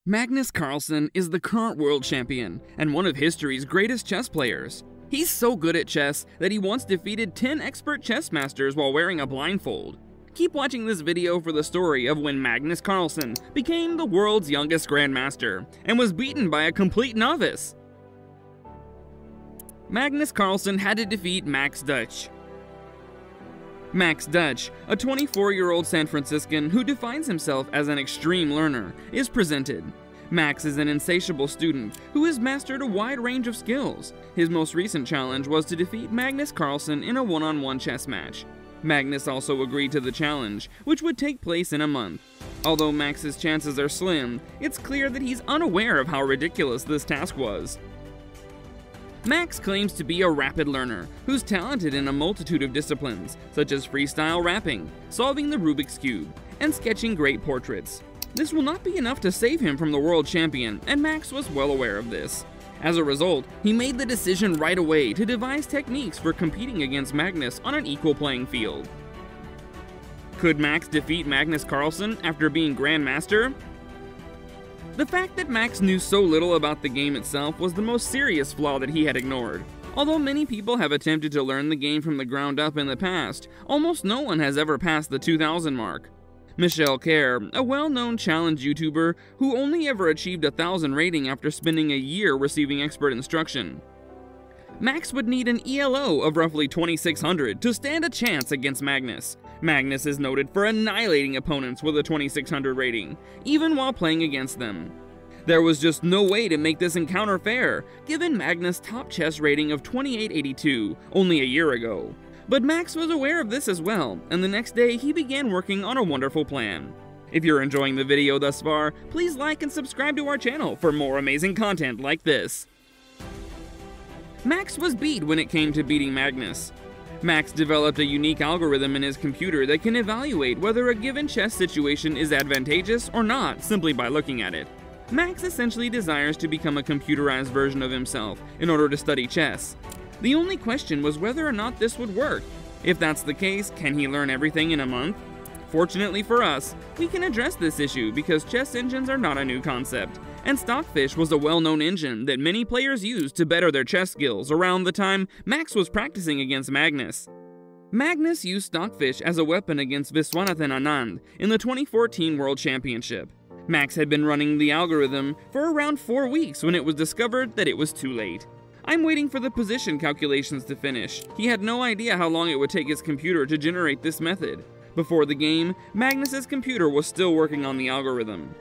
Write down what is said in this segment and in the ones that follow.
Magnus Carlsen is the current world champion and one of history's greatest chess players. He's so good at chess that he once defeated 10 expert chess masters while wearing a blindfold. Keep watching this video for the story of when Magnus Carlsen became the world's youngest Grandmaster and was beaten by a complete novice. Magnus Carlsen had to defeat Max Dutch. Max Dutch, a 24-year-old San Franciscan who defines himself as an extreme learner, is presented. Max is an insatiable student who has mastered a wide range of skills. His most recent challenge was to defeat Magnus Carlsen in a one-on-one chess match. Magnus also agreed to the challenge, which would take place in a month. Although Max's chances are slim, it's clear that he's unaware of how ridiculous this task was. Max claims to be a rapid learner who's talented in a multitude of disciplines, such as freestyle rapping, solving the Rubik's Cube, and sketching great portraits. This will not be enough to save him from the world champion, and Max was well aware of this. As a result, he made the decision right away to devise techniques for competing against Magnus on an equal playing field. Could Max defeat Magnus Carlsen after being Grandmaster? The fact that Max knew so little about the game itself was the most serious flaw that he had ignored. Although many people have attempted to learn the game from the ground up in the past, almost no one has ever passed the 2000 mark. Mishra, a well-known challenge YouTuber who only ever achieved 1,000 rating after spending a year receiving expert instruction. Max would need an ELO of roughly 2600 to stand a chance against Magnus. Magnus is noted for annihilating opponents with a 2600 rating, even while playing against them. There was just no way to make this encounter fair, given Magnus' top chess rating of 2882 only a year ago. But Max was aware of this as well, and the next day he began working on a wonderful plan. If you're enjoying the video thus far, please like and subscribe to our channel for more amazing content like this. Max was beat when it came to beating Magnus. Max developed a unique algorithm in his computer that can evaluate whether a given chess situation is advantageous or not simply by looking at it. Max essentially desires to become a computerized version of himself in order to study chess. The only question was whether or not this would work. If that's the case, can he learn everything in a month? Fortunately for us, we can address this issue because chess engines are not a new concept, and Stockfish was a well-known engine that many players used to better their chess skills around the time Max was practicing against Magnus. Magnus used Stockfish as a weapon against Viswanathan Anand in the 2014 World Championship. Max had been running the algorithm for around 4 weeks when it was discovered that it was too late. I'm waiting for the position calculations to finish. He had no idea how long it would take his computer to generate this method. Before the game, Magnus's computer was still working on the algorithm.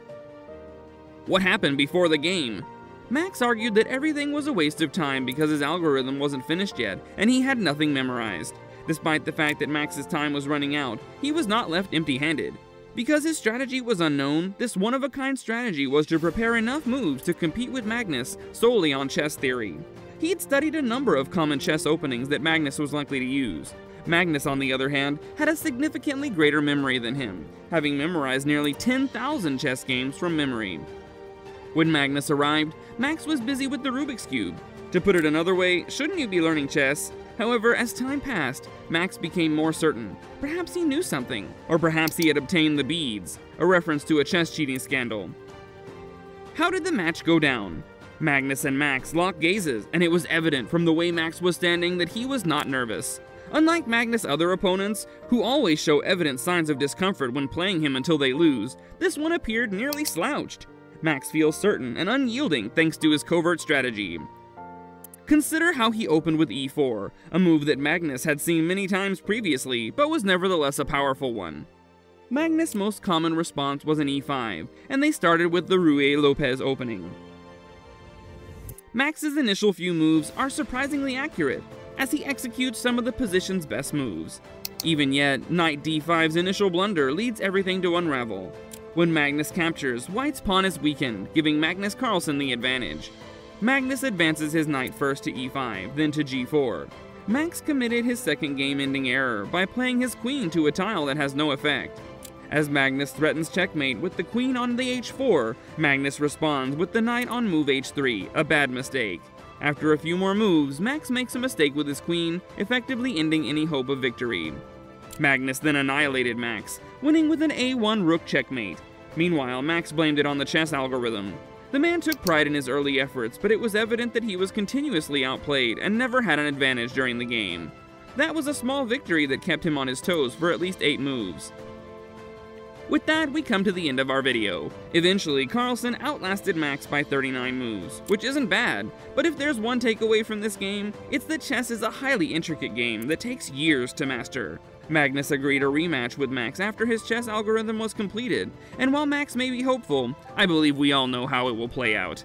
What happened before the game? Max argued that everything was a waste of time because his algorithm wasn't finished yet, and he had nothing memorized. Despite the fact that Max's time was running out, he was not left empty-handed. Because his strategy was unknown, this one-of-a-kind strategy was to prepare enough moves to compete with Magnus solely on chess theory. He had studied a number of common chess openings that Magnus was likely to use. Magnus, on the other hand, had a significantly greater memory than him, having memorized nearly 10,000 chess games from memory. When Magnus arrived, Max was busy with the Rubik's Cube. To put it another way, shouldn't you be learning chess? However, as time passed, Max became more certain. Perhaps he knew something, or perhaps he had obtained the beads, a reference to a chess cheating scandal. How did the match go down? Magnus and Max locked gazes, and it was evident from the way Max was standing that he was not nervous. Unlike Magnus' other opponents, who always show evident signs of discomfort when playing him until they lose, this one appeared nearly slouched. Max feels certain and unyielding thanks to his covert strategy. Consider how he opened with e4, a move that Magnus had seen many times previously, but was nevertheless a powerful one. Magnus' most common response was an e5, and they started with the Ruy Lopez opening. Max's initial few moves are surprisingly accurate, as he executes some of the position's best moves. Even yet, knight d5's initial blunder leads everything to unravel. When Magnus captures, white's pawn is weakened, giving Magnus Carlsen the advantage. Magnus advances his knight first to e5, then to g4. Max committed his second game-ending error by playing his queen to a tile that has no effect. As Magnus threatens checkmate with the queen on the h4, Magnus responds with the knight on move h3, a bad mistake. After a few more moves, Max makes a mistake with his queen, effectively ending any hope of victory. Magnus then annihilated Max, winning with an a1 rook checkmate. Meanwhile, Max blamed it on the chess algorithm. The man took pride in his early efforts, but it was evident that he was continuously outplayed and never had an advantage during the game. That was a small victory that kept him on his toes for at least 8 moves. With that, we come to the end of our video. Eventually, Carlsen outlasted Max by 39 moves, which isn't bad, but if there's one takeaway from this game, it's that chess is a highly intricate game that takes years to master. Magnus agreed a rematch with Max after his chess algorithm was completed, and while Max may be hopeful, I believe we all know how it will play out.